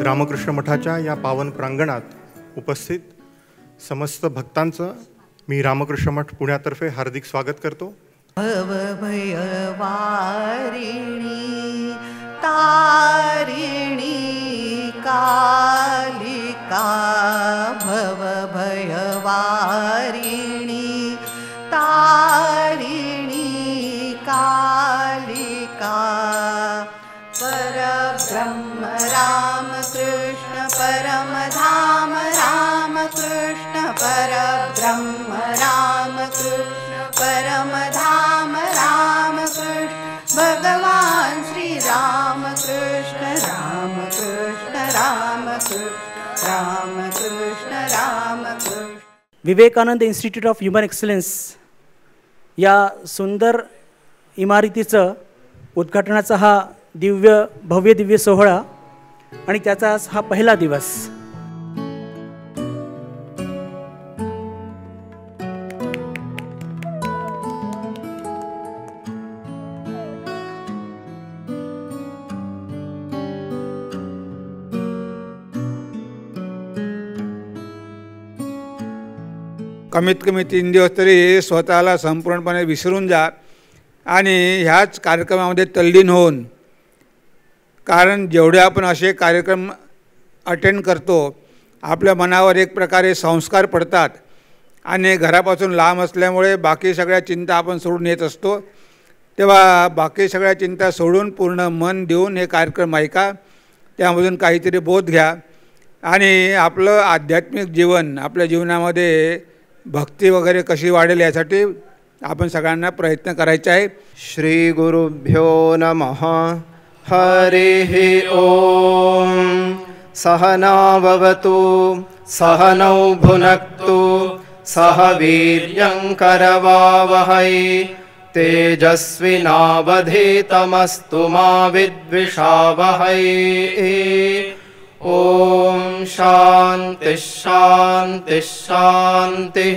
रामकृष्ण मठाच्या या पावन प्रांगणात उपस्थित समस्त भक्तांचं मी रामकृष्ण मठ पुण्यातर्फे हार्दिक स्वागत करतो. भवभयवारिणी तारिणी कालिका भवभयवारिणी तारिणी कालिका परब्रह्म रामकृष्ण परमधाम रामकृष्ण परब्रह्म रामकृष्ण परमधाम रामकृष्ण भगवान Shri Ramakrishna Ramakrishna Ramakrishna Ramakrishna Ramakrishna. Vivekananda Institute of Human Excellence या सुंदर इमारतीचं उद्घाटनाचा हा भव्य दिव्य सोहळा आणि त्याचा हा पहिला दिवस. कमीत कमी 3 दिवस तरी स्वतःला संपूर्णपणे विसरून जा आणि ह्याच कार्यक्रमामध्ये तल्लीन होऊन, कारण जेवढे आपण असे कार्यक्रम अटेंड करतो आपल्या मनावर एक प्रकारे संस्कार पडतात आणि घरापासून लांब असल्यामुळे बाकी सगळ्या चिंता आपण सोडून येत असतो. तेव्हा बाकी सगळ्या चिंता सोडून पूर्ण मन देऊन हे कार्यक्रम ऐका, त्यामधून काहीतरी बोध घ्या आणि आपलं आध्यात्मिक जीवन, आपल्या जीवनामध्ये भक्ती वगैरे कशी वाढेल यासाठी आपण सगळ्यांना प्रयत्न करायचे आहे. श्री गुरुभ्यो नमः. हरिः ओम. सहनाववतु सहनौ भुनक्तु सह वीर्यं करवावहै तेजस्विनावधीतमस्तु मा विद्विषावहै. ओम शांति शांति शांति.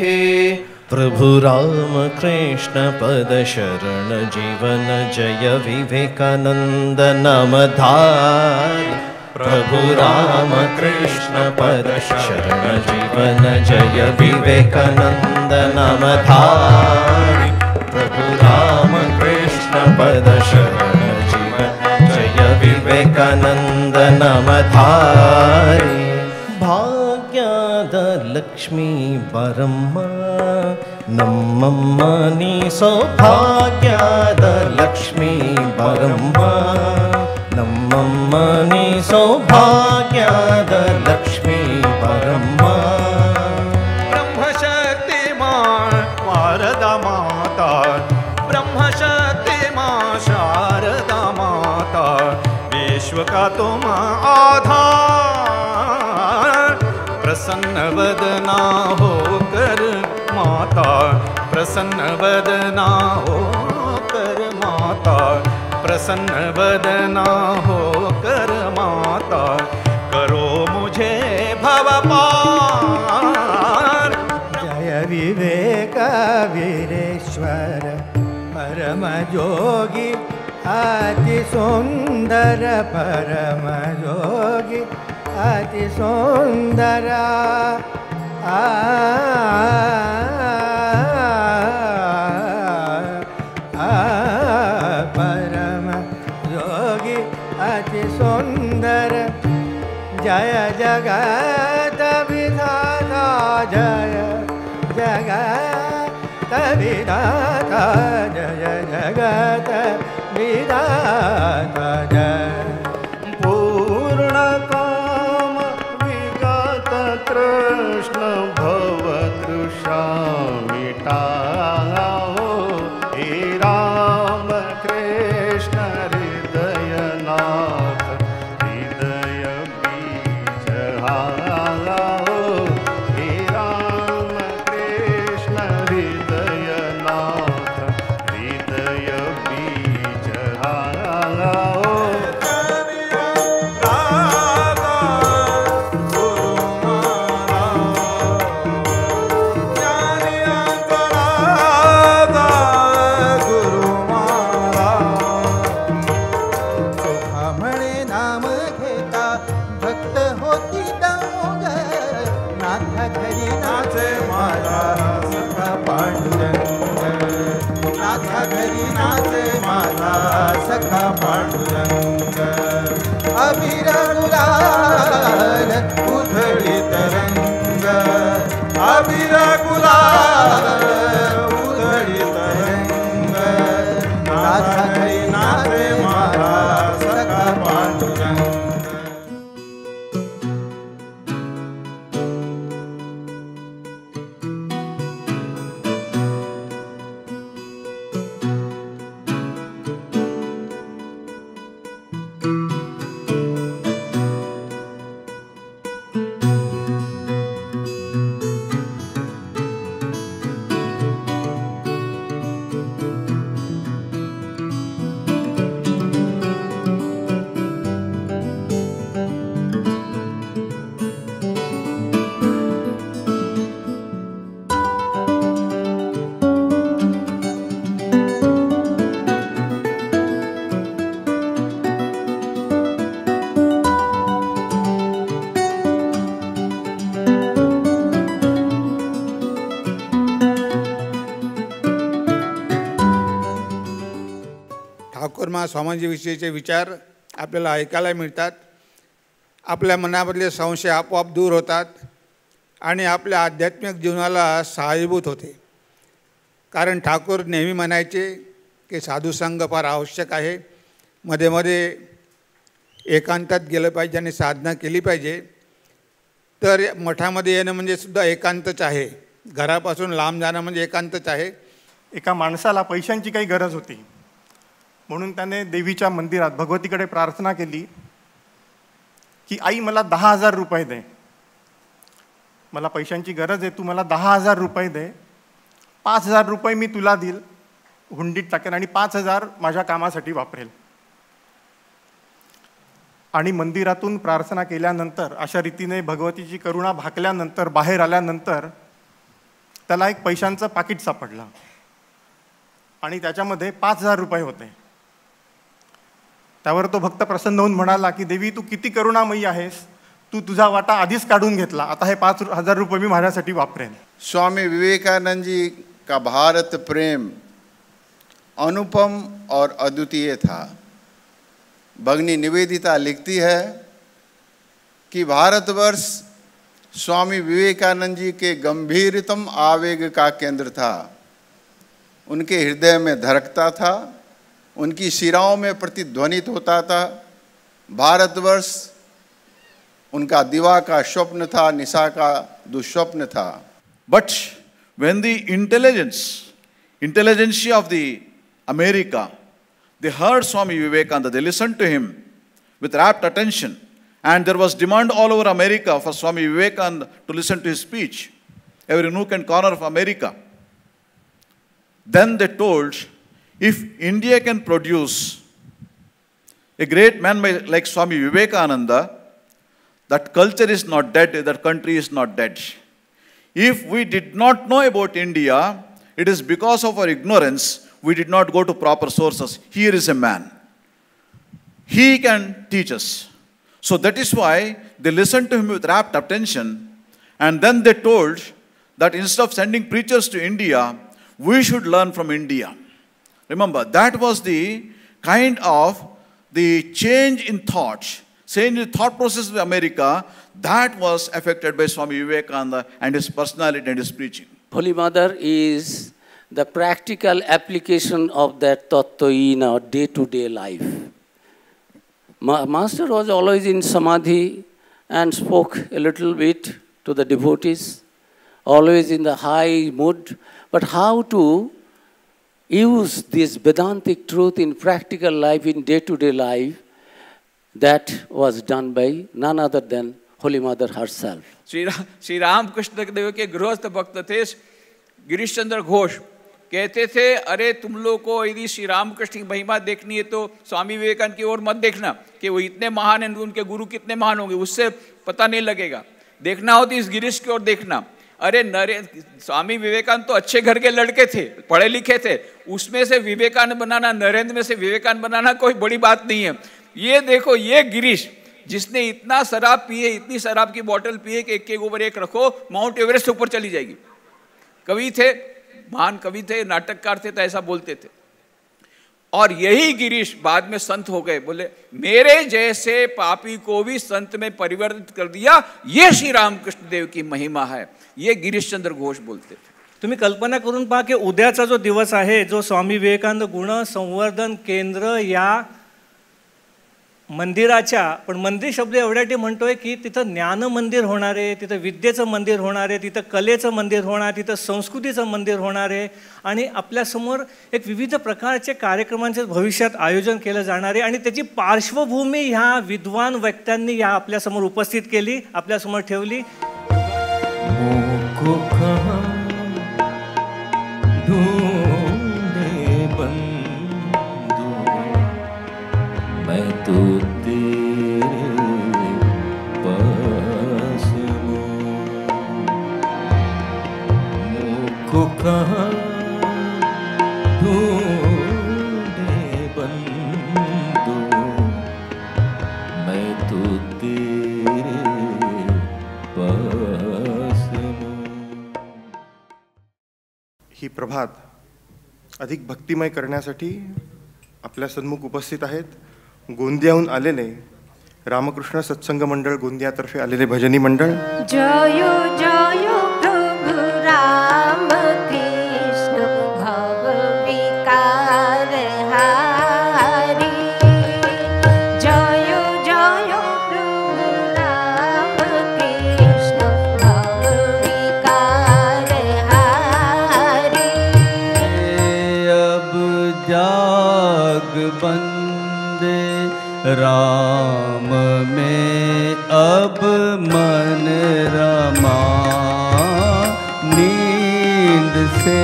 प्रभु राम कृष्ण पद शरण जीवन जय विवेकानंद नामधार. प्रभु राम कृष्ण पद शरण जीवन जय विवेकानंद नामधार. प्रभु राम कृष्ण पद शरण जीवन जय विवेकानंद नामधार. भाग्यद लक्ष्मी बरम्मा नಮ್ಮಮ್ಮ ನೀ ಸೌಭಾಗ್ಯದ ಲಕ್ಷ್ಮೀ ಬರಮ್ಮ. ನಮ್ಮಮ್ಮ ನೀ ಸೌಭಾಗ್ಯದ ಲಕ್ಷ್ಮೀ ಬರಮ್ಮ. ब्रह्मशक्ति मां शारदा माता, ब्रह्मशक्ति मां शारदा माता, विश्व का तुम आधार. प्रसन्न वदना होकर माता, प्रसन्न वदना होकर माता, प्रसन्न वदना होकर माता, करो मुझे भव पार. जय विवेक वीरेश्वर परम जोगी अति सुंदर परम जोगी अति सुंदर. परम योगी अति सुंदर. जय जगत विधाता जय जगत विधाता जय जगत विधाता जय. पूर्ण काम विगत कृष्ण भवतृषा मिटाओ. हे राम कृष्ण हृदयनाथ हृदय बीज हाओ. हे राम कृष्ण हृदयनाथ हृदय बीज हाओ. घरी नाचे माझा सखा पांडुरंग, नाथा घरी नाचे माझा सखा पांडुरंग. अबीर गुलाल उधळी तरंग, अबीर गुलाल उधळी तरंग, नाथा घरी नाचे माझा सखा पांडुरंग. ठाकूरमा स्वामीजीविषयीचे विचार आपल्याला ऐकायला मिळतात. आपल्या मनामधले संशय आपोआप दूर होतात आणि आपल्या आध्यात्मिक जीवनाला सहाय्यभूत होते. कारण ठाकूर नेहमी म्हणायचे की साधुसंग फार आवश्यक आहे, मध्ये मध्ये एकांतात गेलं पाहिजे आणि साधना केली पाहिजे. तर मठामध्ये येणं म्हणजे सुद्धा एकांतच आहे, घरापासून लांब जाणं म्हणजे एकांतच आहे. एका माणसाला पैशांची काही गरज होती, म्हणून त्याने देवीच्या मंदिरात भगवतीकडे प्रार्थना केली की आई मला 10,000 रुपये दे, मला पैशांची गरज आहे, तू मला 10,000 रुपये दे, 5,000 रुपये मी तुला देईल, हुंडीत टाकेन आणि 5,000 माझ्या कामासाठी वापरेल. आणि मंदिरातून प्रार्थना केल्यानंतर अशा रीतीने भगवतीची करुणा भाकल्यानंतर बाहेर आल्यानंतर त्याला एक पैशांचं पाकिट सापडलं आणि त्याच्यामध्ये 5,000 रुपये होते. त्यावर तो भक्त प्रसन्न होऊन म्हणाला की देवी तू किती करुणामयी आहेस, तू तुझा वाटा आधीच काढून घेतला, आता हे 5,000 रुपये मी माझ्यासाठी वापरेन. स्वामी विवेकानंद जी का भारत प्रेम अनुपम और अद्वितीय था. भगनी निवेदिता लिखती है कि भारतवर्ष स्वामी विवेकानंद जी के गंभीरतम आवेग का केंद्र था. उनके हृदय में धड़कता था, उनकी शिराओं में प्रतिध्वनित होता था. भारतवर्ष उनका दिवा का स्वप्न था, निशा का दुस्वप्न था. But when the intelligentsia of the America, they heard Swami Vivekananda, they listened to him with rapt attention, and there was demand all over America for Swami Vivekananda to listen to his speech, every nook and corner of America. Then they told, if India can produce a great man like Swami Vivekananda, that culture is not dead, that country is not dead. If we did not know about India, it is because of our ignorance, we did not go to proper sources. Here is a man. He can teach us. So that is why they listened to him with rapt attention, and then they told that instead of sending preachers to India, we should learn from India. Remember, that was the kind of the change in thought, change in thought process of America that was affected by Swami Vivekananda and his personality and his preaching. Holy Mother is the practical application of that tattva in our day-to-day life. Master was always in samadhi and spoke a little bit to the devotees, always in the high mood. But how to use this Vedantic truth in practical life, in day-to-day life, that was done by none other than Holy Mother herself. Shri Ramakrishna Dev के गृहस्थ भक्त थे गिरीश चंद्र घोष, कहते थे अरे तुम लोग को यदि श्री रामकृष्ण की महिमा देखनी है तो स्वामी विवेकानंद की ओर मत देखना कि वो इतने महान हैं, उनके गुरु कितने महान होंगे, उससे पता नहीं लगेगा. देखना हो तो इस गिरीश की ओर देखना. अरे स्वामी विवेकानंद तो अच्छे घर के लड़के थे, पढ़े लिखे थे, उसमें से विवेकानंद बनाना, नरेंद्र में से विवेकानंद बनाना कोई बड़ी बात नहीं है. ये देखो, ये गिरीश जिसने इतना शराब पिए, इतनी शराब की बोतल पिए कि एक के ऊपर एक रखो, माउंट एवरेस्ट ऊपर चली जाएगी। कवि थे, महान कवि थे, नाटककार थे, तो ऐसा बोलते थे। और यही गिरीश बाद में संत हो गए, बोले मेरे जैसे पापी को भी संत में परिवर्तित कर दिया, ये श्री रामकृष्ण देव की महिमा है। ये गिरीश चंद्र घोष बोलते थे। तुम्ही कल्पना करून पहा की उद्याचा जो दिवस आहे, जो स्वामी विवेकानंद गुण संवर्धन केंद्र या मंदिराच्या, पण मंदिर शब्द एवढ्यासाठी म्हणतोय की तिथं ज्ञान मंदिर होणार आहे, तिथं विद्येचं मंदिर होणार आहे, तिथं कलेचं मंदिर होणार, तिथं संस्कृतीचं मंदिर होणार आहे आणि आपल्यासमोर एक विविध प्रकारचे कार्यक्रमांचे भविष्यात आयोजन केलं जाणार आहे आणि त्याची पार्श्वभूमी ह्या विद्वान व्यक्त्यांनी या आपल्यासमोर उपस्थित केली, आपल्यासमोर ठेवली। मैं तो तेरे पास हूँ, मुझको कहाँ ढूंढे बंधु, मैं तो तेरे पास हूँ। ही प्रभात अधिक भक्तिमय करण्यासाठी आपल्या सन्मुख उपस्थित आहेत गोंदियाहून आलेले रामकृष्ण सत्संग मंडळ गोंदियातर्फे आलेले भजनी मंडळ। जय जय प्रभु राम कृष्ण भव विकार हारी, जय जय प्रभु राम कृष्ण भव विकार हारी। अब जाग बंदे राम में अब मन रमा, नींद से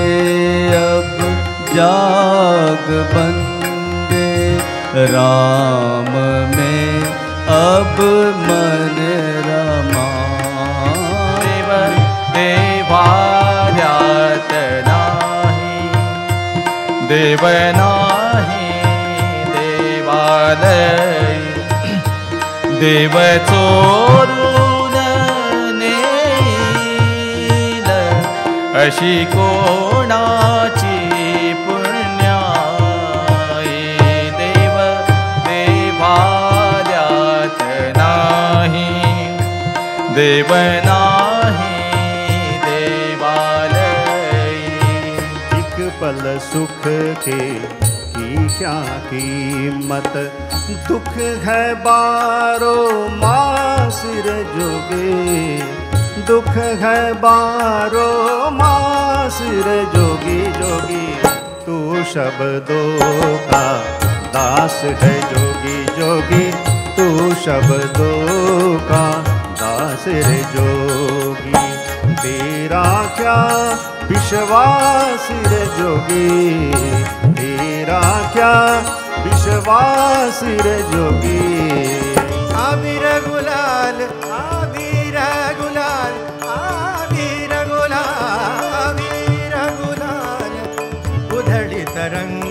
अब जाग बंदे राम में अब मन रमा। देवार्यात नाही, देव नाही देवालय, देव चोरून नेल, अशी कोणाची पुण्याई। देव देवालयात नाही, देव नाही देवालय। एक पल सुख के की क्या कीमत, दुख है बारो मास रे जोगे, दुख है बारो मास रे जोगी। जोगी तू शब्दों का दास है जोगी, जोगी तू शब्दों का दास रे जोगी। तेरा क्या विश्वास रे जोगी, तेरा क्या विश्वास रे जोगी। आबिर गुलाल, आबिर गुलाल, आबिर गुलाल, आबिर गुलाल, उधळी तरंग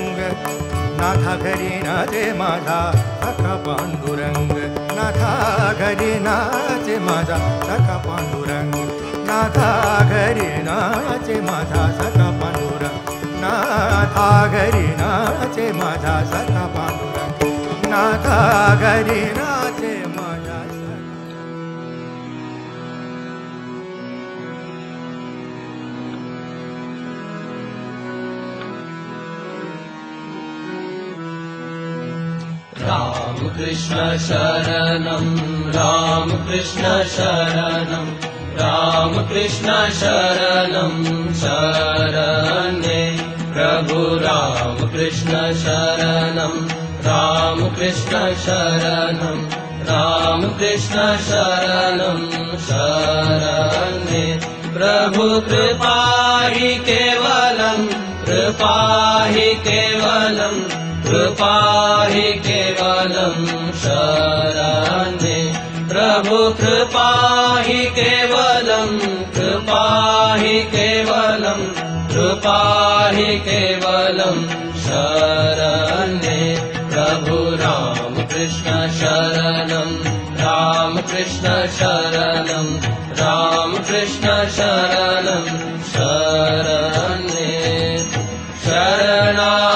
नाथा घरी नाचे माझा सखा पांडुरंग, नाथा घरी नाचे माझा सखा पांडुरंग, नाथा घरी नाचे माझा सखा पांडुरंग, नाथा घरी नाचे माझा सखा पांडुरंग, नाथा घरी नाचे माझा सखा। राम कृष्ण शरणं, राम कृष्ण शरणं, राम कृष्ण शरणं शरणे। प्रभु राम कृष्ण शरणं, राम कृष्ण शरणं, राम कृष्ण शरणं शरणे। प्रभु कृपा हि केवलं, कृपा हि केवलं, कृपा हि केवलं शरणे। प्रभु कृपा हि केवलं, कृपा हि केवलं, कृपा हि केवलं शरणे। प्रभु राम कृष्ण शरणं, कृष्ण शरणं राम कृष्ण शरणं शरणे शरणागतोऽहं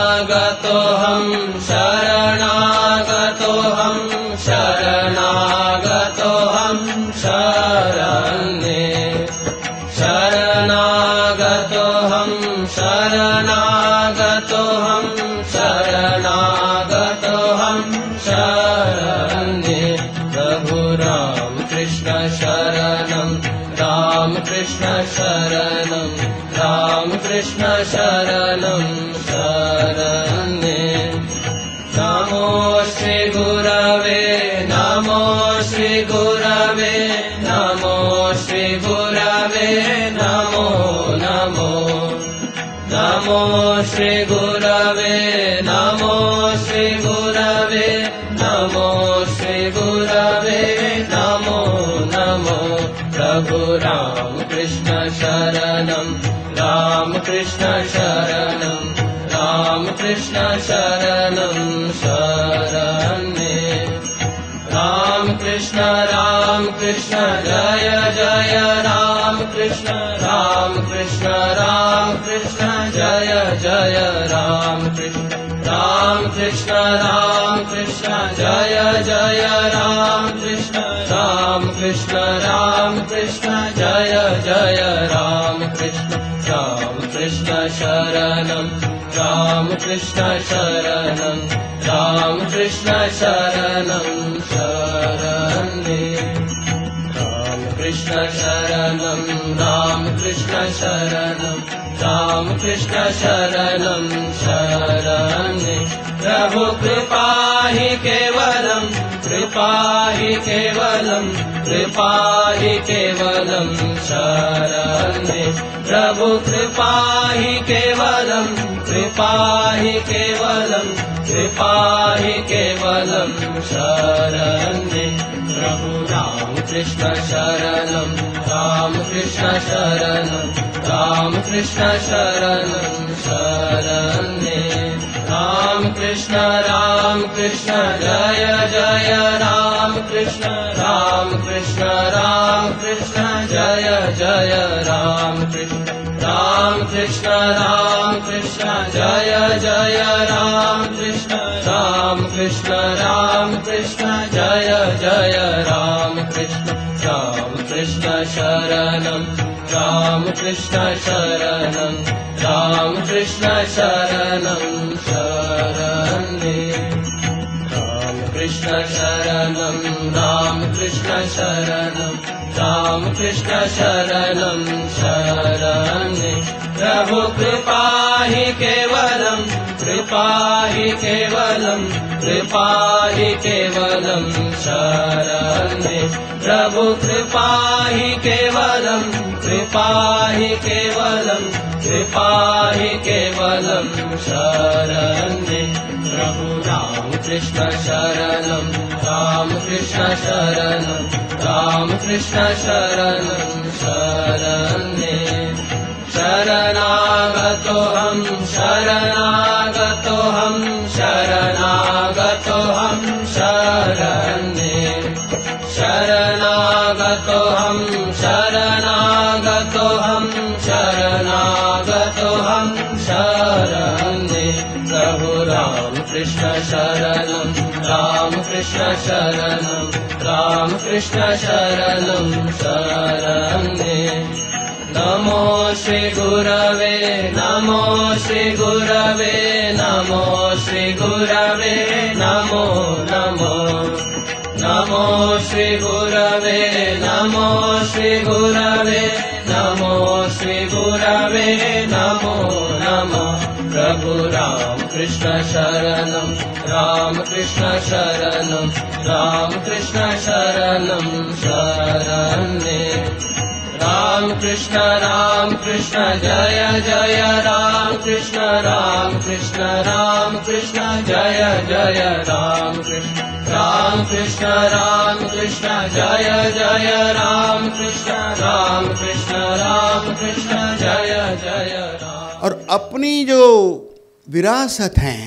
शरणागतोऽहं शरणागतोऽहं शरणे शरणागतोऽहं शरणागतोऽहं शरणागतोऽहं शरणे प्रभु राम कृष्ण शरणं राम कृष्ण शरणं राम कृष्ण शरणं शरणे नमो श्री गुरवे नमो श्री गुरवे नमो श्री गुरवे नमो नमो नमो श्री गुरवे नमो श्री गुरवे नमो श्री गुरवे नमो नमो प्रभु राम कृष्ण शरणं राम कृष्ण शरणं राम कृष्ण शरणं शरणे राम कृष्ण जय जय राम कृष्ण जय जय राम कृष्ण जय जय राम कृष्ण जय जय राम कृष्ण शरणं राम कृष्ण शरणं राम कृष्ण शरणं शरणे राम कृष्ण शरणं राम कृष्ण शरणं राम कृष्ण शरणं शरणे प्रभु कृपा हि केवलं कृपा हि केवलं कृपा हि केवलं शरणे प्रभु कृपा हि केवलं कृपा हि केवलं कृपा हि केवलं शरणे प्रभु राम कृष्ण शरणं राम कृष्ण शरणं राम कृष्ण शरणं शरणे राम कृष्ण जय जय राम कृष्ण जय जय राम कृष्ण जय जय राम कृष्ण जय जय राम कृष्ण शरणं राम कृष्ण शरणं राम कृष्ण शरणं शरणे राम कृष्ण शरणं राम कृष्ण शरणं राम कृष्ण शरणं शरणे प्रभु कृपा हि केवलं कृपा हि केवलं कृपा हि केवलं शरणे प्रभु कृपा हि केवलं कृपा हि केवलं कृपा हि केवलं शरणे प्रभु राम कृष्ण शरणं राम कृष्ण शरणं राम कृष्ण शरणं शरणे शरणागतोऽहं शरणागतोऽहं शरणागतोऽहं शरणे शरणागतोऽहं शरणागतोऽहं शरणागतोऽहं शरणे प्रभु राम कृष्ण शरणं राम कृष्ण शरणं राम कृष्ण शरणं शरणे नमो श्री गुरवे नमो श्री गुरवे नमो श्री गुरवे नमो नमो नमो श्री गुरवे नमो श्री गुरवे नमो श्री गुरवे नमो नमो प्रभु राम कृष्ण शरणं राम कृष्ण शरणं राम कृष्ण शरणं शरणे राम कृष्ण जय जय राम कृष्ण जय जय राम कृष्ण जय जय राम कृष्ण जय जय राम। और अपनी जो विरासत है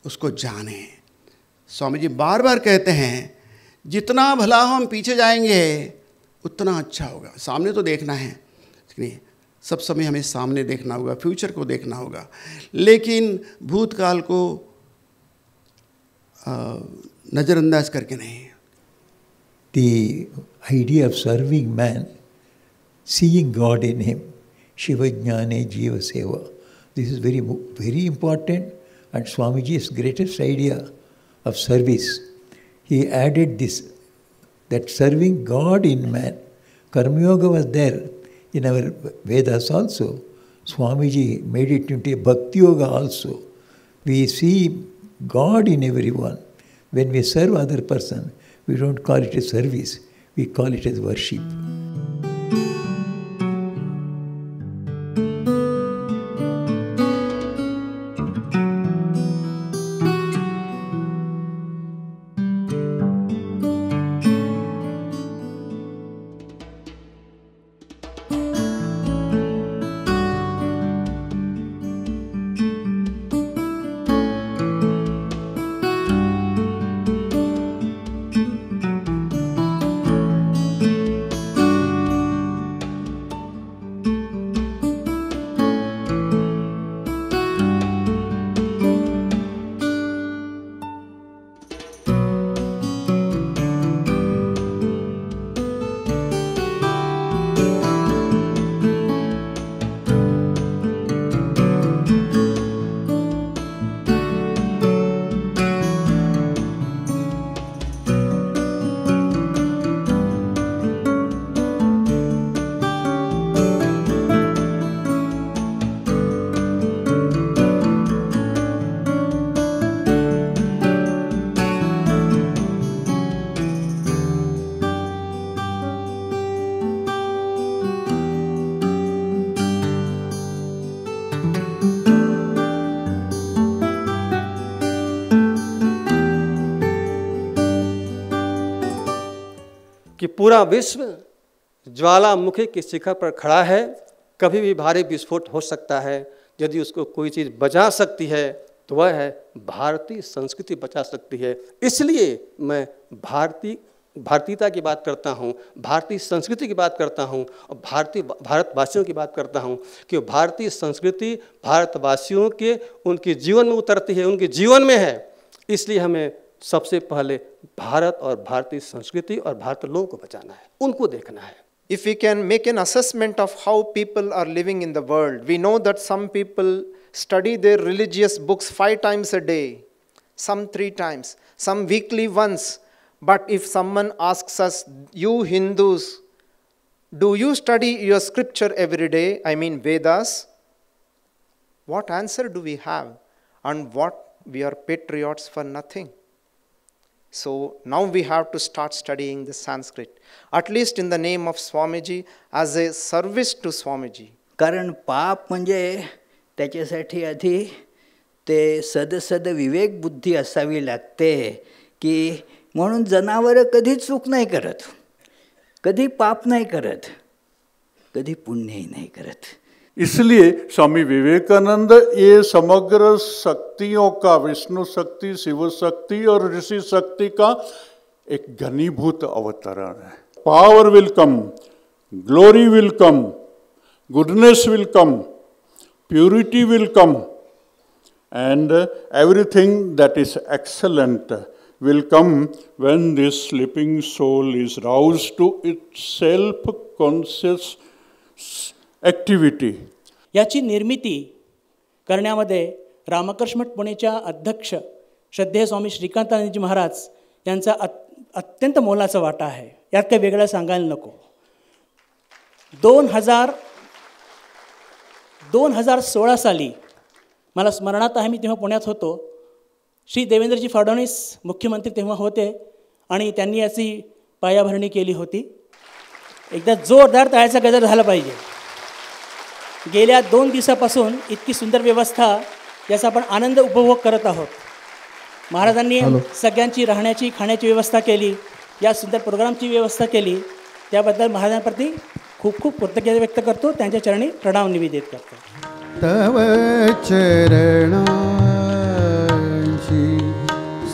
उसको जाने। स्वामी जी बार बार कहते हैं जितना भला हम पीछे जाएंगे उतना अच्छा होगा। सामने तो देखना है, नहीं सब समय हमें सामने देखना होगा, फ्यूचर को देखना होगा, लेकिन भूतकाल को नज़रअंदाज करके नहीं। The idea of serving man, seeing God in him, Shiva Jnane Jiva Seva, this is very, very important, and Swamiji's greatest idea of service, he added this, that serving God in man. Karma Yoga was there in our Vedas also. Swamiji made it into a Bhakti Yoga also. We see God in everyone. When we serve other person, we don't call it a service, we call it as worship. कि पूरा विश्व ज्वालामुखी की शिखर पर खड़ा है, कभी भी भारी विस्फोट हो सकता है। यदि उसको कोई चीज़ बचा सकती है तो वह है भारतीय संस्कृति बचा सकती है। इसलिए मैं भारतीयता की बात करता हूँ, भारतीय संस्कृति की बात करता हूँ और भारतवासियों की बात करता हूँ कि भारतीय संस्कृति भारतवासियों के उनके जीवन में उतरती है, उनके जीवन में है। इसलिए हमें सबसे पहले भारत और भारतीय संस्कृति और भारतीय लोगों को बचाना है, उनको देखना है। If we can make an assessment of how people are living in the world, we know that some people study their religious books 5 times a day, some 3 times, some weekly once. But if someone asks us, you Hindus, do you study your scripture every day, I mean Vedas? What answer do we have? And what, we are patriots for nothing. So now we have to start studying the Sanskrit, at least in the name of Swamiji, as a service to Swamiji. कारण पाप म्हणजे त्याच्यासाठी आधी ते सदसद विवेक बुद्धी असावी लागते, की म्हणून जनावरं कधी चूक नाही करत, कधी पाप नाही करत, कधी पुण्यही नाही करत. इसलिए स्वामी विवेकानंद ये समग्र शक्तियों का, विष्णु शक्ति, शिव शक्ति और ऋषि शक्ति का एक घनीभूत अवतरण है. Power will come, glory will come, goodness will come, purity will come, and everything that is excellent will come when this sleeping soul is roused to its self-conscious activity. याची निर्मिती करण्यामध्ये रामकृष्ण मठ पुणेच्या अध्यक्ष श्रद्धेय स्वामी श्रीकांतानंदजी महाराज यांचा अत्यंत मोलाचा वाटा आहे. यात काही वेगळं सांगायला नको. 2016 साली मला स्मरणात आहे, मी तेव्हा पुण्यात होतो. श्री देवेंद्रजी फडणवीस मुख्यमंत्री तेव्हा होते आणि त्यांनी याची पायाभरणी केली होती. एकदा जोरदार टाळ्याचा गजर झाला पाहिजे. गेल्या 2 दिवसापासून इतकी सुंदर व्यवस्था, याचा आपण आनंद उपभोग करत आहोत. महाराजांनी सगळ्यांची राहण्याची खाण्याची व्यवस्था केली, या सुंदर प्रोग्रामची व्यवस्था केली, त्याबद्दल महाराजांप्रती खूप खूप कृतज्ञता व्यक्त करतो, त्यांच्या चरणी प्रणाम निवेदित करतो. तव चरणांची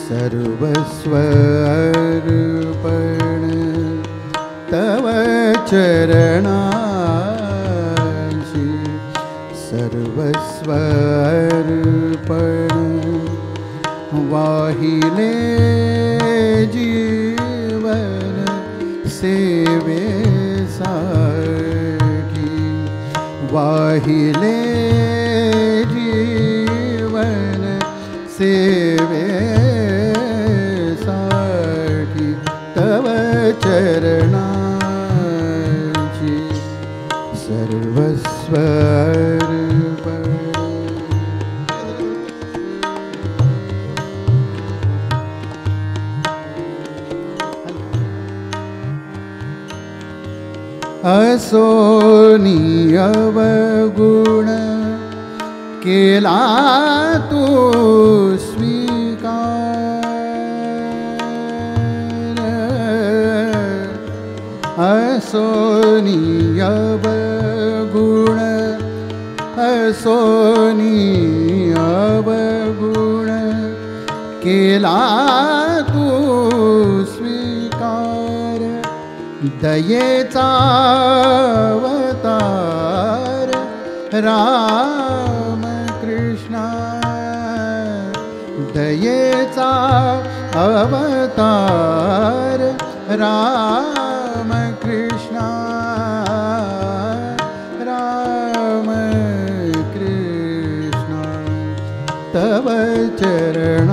सर्वस्व अर्पण चरणांची सर्वस्व अर्पण वाहिले जीवन सेवेसाठी वाहिले जीवन सेवेसाठी तव चरणांची सर्वस्व अर्पण असोनी अवगुण केला तू स्वीकार असोनी अवगुण असोनी अवगुण केला तू स्वीकार दयेचा अवतार राम कृष्णा दयेचा अवतार राम कृष्णा राम कृष्णा तव चरणांची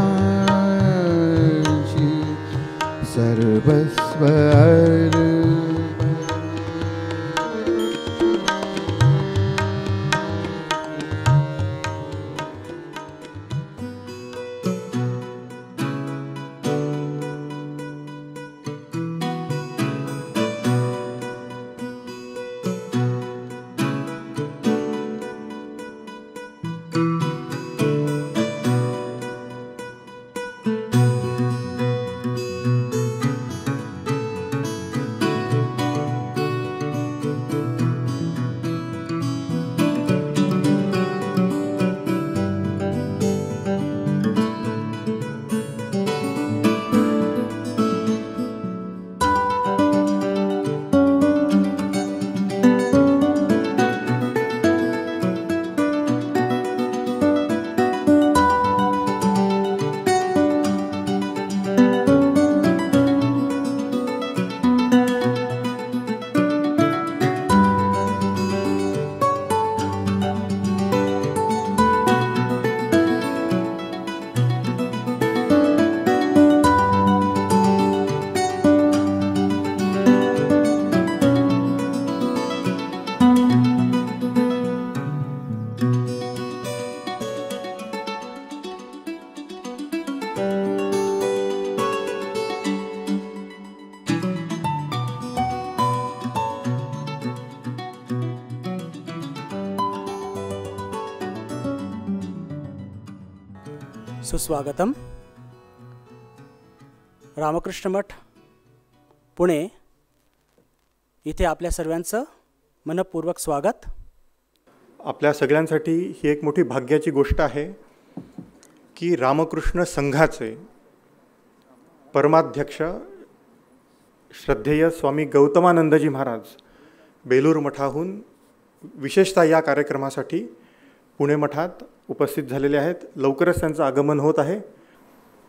सर्वस्व सुस्वागतम. रामकृष्ण मठ पुणे इथे आपल्या सर्वांचं मनपूर्वक स्वागत. आपल्या सगळ्यांसाठी ही एक मोठी भाग्याची गोष्ट आहे की रामकृष्ण संघाचे परमाध्यक्ष श्रद्धेय स्वामी गौतमानंदजी महाराज बेलूर मठाहून विशेषतः या कार्यक्रमासाठी पुणे मठात उपस्थित झालेले आहेत. लवकरच त्यांचं आगमन होत आहे.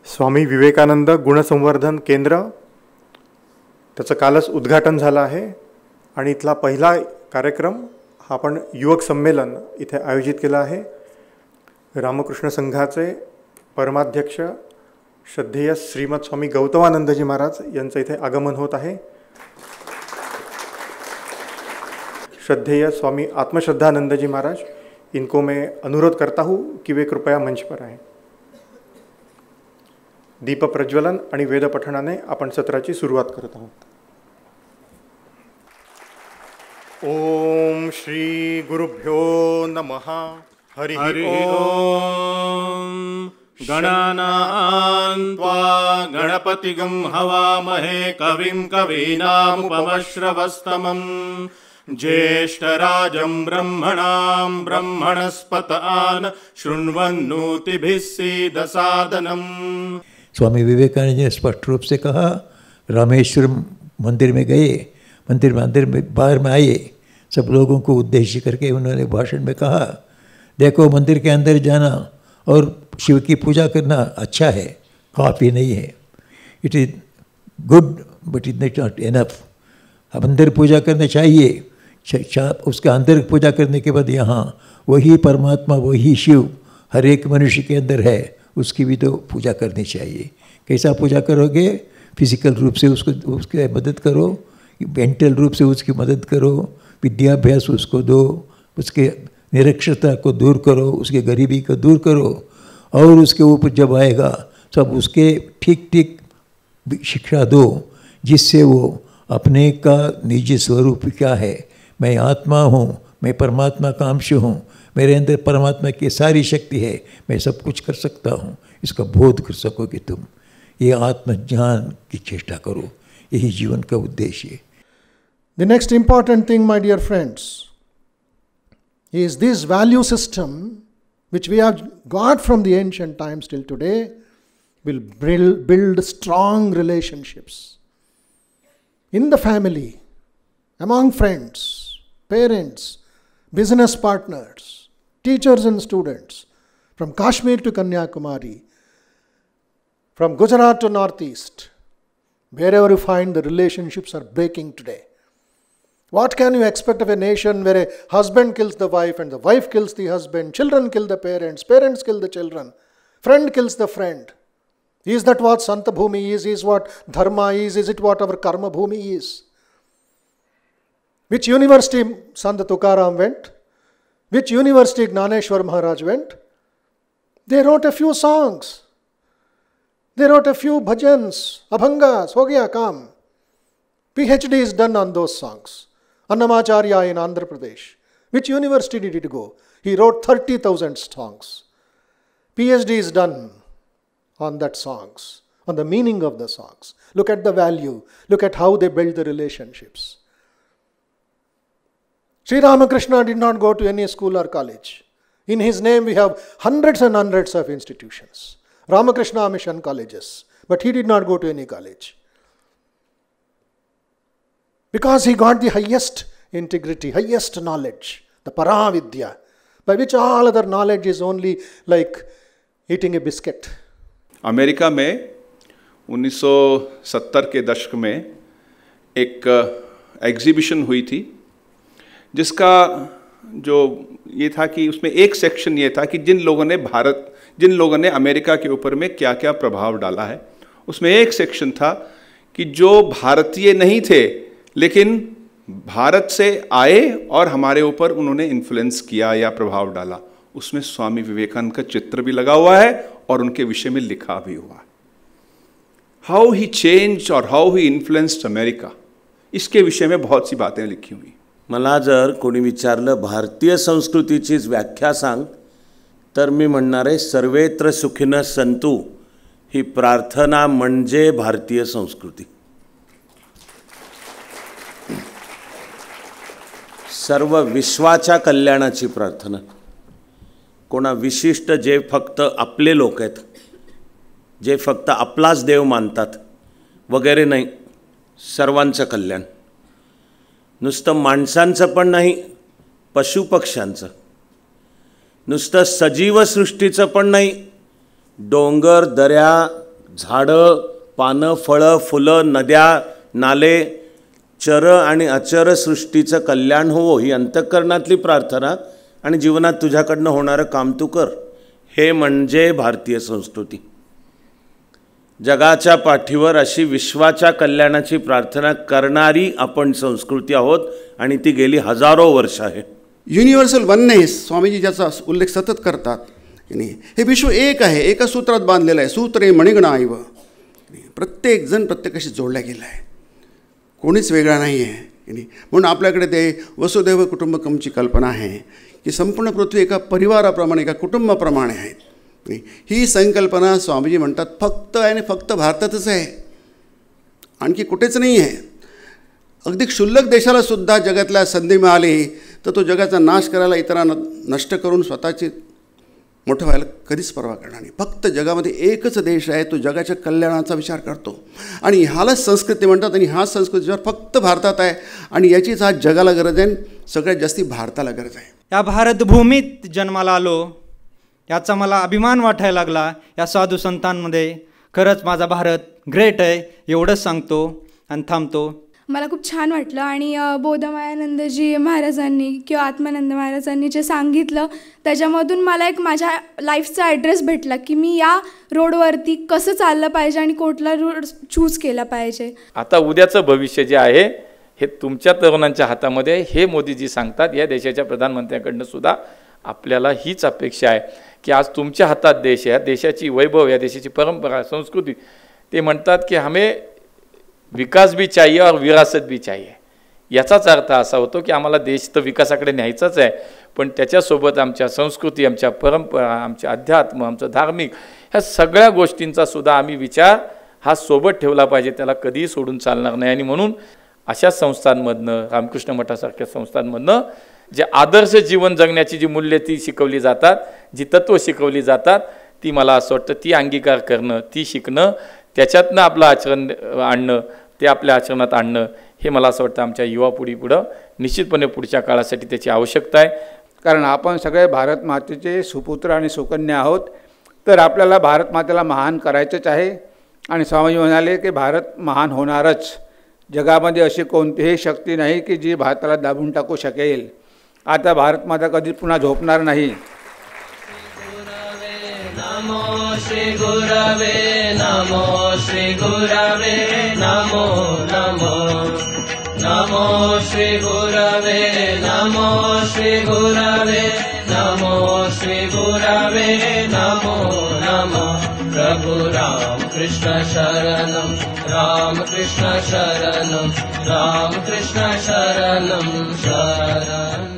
स्वामी विवेकानंद गुणसंवर्धन केंद्र त्याचं कालच उद्घाटन झालं आहे आणि इथला पहिला कार्यक्रम हा आपण युवक संमेलन इथे आयोजित केला आहे. रामकृष्ण संघाचे परमाध्यक्ष श्रद्धेय श्रीमद स्वामी गौतमानंदजी महाराज यांचं इथे आगमन होत आहे. श्रद्धेय स्वामी आत्मश्रद्धानंदजी महाराज, इनको मैं अनुरोध करता हूँ कि वे कृपया मंच पर आएं. दीप प्रज्वलन आणि वेद पठणाने आपण सत्राची सुरुवात करत आहोत. ओम श्री गुरुभ्यो नमः. हरि ओम. गणानां त्वा गणपतिगं हवामहे कविं कवीनामुपमश्रवस्तमं ज्येष्ठराजं ब्रह्मणां ब्रह्मणस्पतान् शृण्वन्नोतिभिः सीदसादनम्. स्वामी विवेकानंद जी ने स्पष्ट रूप से कहा, रामेश्वर मंदिर में गए मंदिर में बाहर में आए, सब लोगों को उद्देश्य करके उन्होंने भाषण में कहा, देखो मंदिर के अंदर जाना और शिव की पूजा करना अच्छा है, काफ़ी नहीं है, it is good but it is not enough. अब अंदर पूजा करना चाहिए, उसके अंदर पूजा करने के बाद यहाँ वही परमात्मा, वही शिव हर एक मनुष्य के अंदर है, उसकी भी तो पूजा करनी चाहिए। कैसा पूजा करोगे? फिजिकल रूप से उसके मदद करो, मेंटल रूप से उसकी मदद करो, विद्याभ्यास उसको दो, उसके निरक्षरता को दूर करो, उसके गरीबी को दूर करो, और उसके ऊपर जब आएगा सब उसके ठीक ठीक शिक्षा दो, जिससे वो अपने का निजी स्वरूप क्या है, मैं आत्मा हूँ, मैं परमात्मा का अंश हूँ, मेरे अंदर परमात्मा की सारी शक्ति है, मैं सब कुछ कर सकता हूँ, इसका बोध कर सकोगे तुम। ये आत्मज्ञान की चेष्टा करो, यही जीवन का उद्देश्य है। The next important thing, my dear friends, is this value system which we have got from the ancient times till today will build strong relationships in the family, among friends, parents, business partners, teachers and students, from Kashmir to Kanyakumari, from Gujarat to Northeast, wherever you find the relationships are breaking today. What can you expect of a nation where a husband kills the wife and the wife kills the husband, children kill the parents, parents kill the children, friend kills the friend? Is that what Santa Bhumi is? Is what Dharma is? Is it what our Karma Bhumi is? Which university Sant Tukaram went? Which university Gnaneshwar Maharaj went? They wrote a few songs. They wrote a few bhajans, abhangas, ho gaya kaam. PhD is done on those songs. Annamacharya in Andhra Pradesh. Which university did he go? He wrote 30,000 songs. PhD is done on that songs, on the meaning of the songs. Look at the value. Look at how they build the relationships. Sri Ramakrishna did not go to any school or college. In his name we have hundreds and hundreds of institutions. Ramakrishna Mission colleges. But he did not go to any college. Because he got the highest integrity, highest knowledge, the Paravidya, by which all other knowledge is only like eating a biscuit. America में 1970 के दशक में एक exhibition हुई थी, जिसका जो ये था कि उसमें एक सेक्शन ये था कि जिन लोगों ने अमेरिका के ऊपर में क्या क्या प्रभाव डाला है, उसमें एक सेक्शन था कि जो भारतीय नहीं थे लेकिन भारत से आए और हमारे ऊपर उन्होंने इन्फ्लुएंस किया या प्रभाव डाला, उसमें स्वामी विवेकानंद का चित्र भी लगा हुआ है और उनके विषय में लिखा भी हुआ है। हाउ ही चेंज और हाउ ही इन्फ्लुएंस्ड अमेरिका, इसके विषय में बहुत सी बातें लिखी हुई। मला जर कोणी विचारलं भारतीय संस्कृतीचीच व्याख्या सांग, तर मी म्हणणार आहे सर्वेत्र सुखिनः सन्तु ही प्रार्थना म्हणजे भारतीय संस्कृती। सर्व विश्वाच्या कल्याणाची प्रार्थना, कोणा विशिष्ट जे फक्त आपले लोक आहेत, जे फक्त आपलाच देव मानतात वगैरे नाही, सर्वांचं कल्याण, नुसतं माणसांचं पण नाही, पशुपक्ष्यांचं, नुसतं सजीव सृष्टीचं पण नाही, डोंगर, दऱ्या, झाडं, पानं, फळं, फुलं, नद्या, नाले, चर आणि अचर सृष्टीचं कल्याण हो ही अंतःकरणातली प्रार्थना आणि जीवनात तुझ्याकडनं होणारं काम तू कर, हे म्हणजे भारतीय संस्कृती। जगाच्या पाठीवर अशी विश्वाच्या कल्याणाची प्रार्थना करणारी आपण संस्कृती आहोत आणि ती गेली हजारो वर्ष आहे। युनिव्हर्सल वननेस स्वामीजी ज्याचा उल्लेख सतत करतात, हे विश्व एक आहे, एका सूत्रात बांधलेलं आहे, सूत्रे मणिगणा इव, प्रत्येक जण प्रत्येकाशी जोडला गेला आहे, कोणीच वेगळा नाही आहे। म्हणून आपल्याकडे ते वसुदैव कुटुंबकमची कल्पना आहे की संपूर्ण पृथ्वी एका परिवाराप्रमाणे, एका कुटुंबाप्रमाणे आहे। ही संकल्पना स्वामीजी म्हणतात फक्त आणि फक्त भारतातच आहे, आणखी कुठेच नाही आहे। अगदी क्षुल्लक देशाला सुद्धा जगातल्या संधी मिळाली तर तो जगाचा नाश करायला, इतरांना नष्ट करून स्वतःची मोठं व्हायला कधीच परवा करणार नाही. फक्त जगामध्ये एकच देश आहे, तो जगाच्या कल्याणाचा विचार करतो आणि ह्यालाच संस्कृती म्हणतात. आणि हा संस्कृती विचार फक्त भारतात आहे आणि याचीच आज जगाला गरज आहे, सगळ्यात जास्ती भारताला गरज आहे. या भारतभूमीत जन्माला आलो याचा मला अभिमान वाटायला लागला या साधू संतांमध्ये. खरंच माझा भारत ग्रेट आहे एवढंच सांगतो आणि थांबतो. मला खूप छान वाटलं आणि बोधमायानंदजी महाराजांनी किंवा आत्मानंद महाराजांनी जे सांगितलं त्याच्यामधून मला एक माझ्या लाईफचा ॲड्रेस भेटला की मी या रोडवरती कसं चाललं पाहिजे आणि कुठला रोड चूज केला पाहिजे. आता उद्याचं भविष्य जे आहे हे तुमच्या तरुणांच्या हातामध्ये आहे. हे मोदीजी सांगतात. या देशाच्या प्रधानमंत्र्यांकडनं सुद्धा आपल्याला हीच अपेक्षा आहे की आज तुमच्या हातात देश आहे. या देशाची वैभव, या देशाची परंपरा, संस्कृती. ते म्हणतात की हमें विकास भी चाहिए और विरासत भी चाहिए. याचाच अर्थ असा होतो की आम्हाला देश तर विकासाकडे न्यायचाच आहे, पण त्याच्यासोबत आमच्या संस्कृती, आमच्या परंपरा, आमचे अध्यात्म, आमचं धार्मिक, ह्या सगळ्या गोष्टींचा सुद्धा आम्ही विचार हा सोबत ठेवला पाहिजे. त्याला कधीही सोडून चालणार नाही. आणि म्हणून अशा संस्थांमधनं, रामकृष्ण मठासारख्या संस्थांमधनं जे आदर्श जीवन जगण्याची जी मूल्ये ती शिकवली जातात, जी तत्त्व शिकवली जातात, ती मला असं वाटतं ती अंगीकार करणं, ती शिकणं, त्याच्यातनं आपलं आचरण आणणं, ते आपल्या आचरणात आणणं, हे मला असं वाटतं आमच्या युवा पिढीपुढं निश्चितपणे पुढच्या काळासाठी त्याची आवश्यकता आहे. कारण आपण सगळे भारत मातेचे सुपुत्र आणि सुकन्या आहोत, तर आपल्याला भारत मातेला महान करायचंच आहे. आणि स्वामीजी म्हणाले की भारत महान होणारच. जगामध्ये अशी कोणतीही शक्ती नाही की जी भारताला दाबून टाकू शकेल. आता भारत माता कधी पुन्हा झोपणार नाही. नमो श्री गुरवे नमो श्री गुरवे नमो नमो नमो श्री गुरवे नमो श्री गुरवे नमो श्री गुरवे नमो नमो प्रभु राम कृष्ण शरणम राम कृष्ण शरणम राम कृष्ण शरणम शरणम.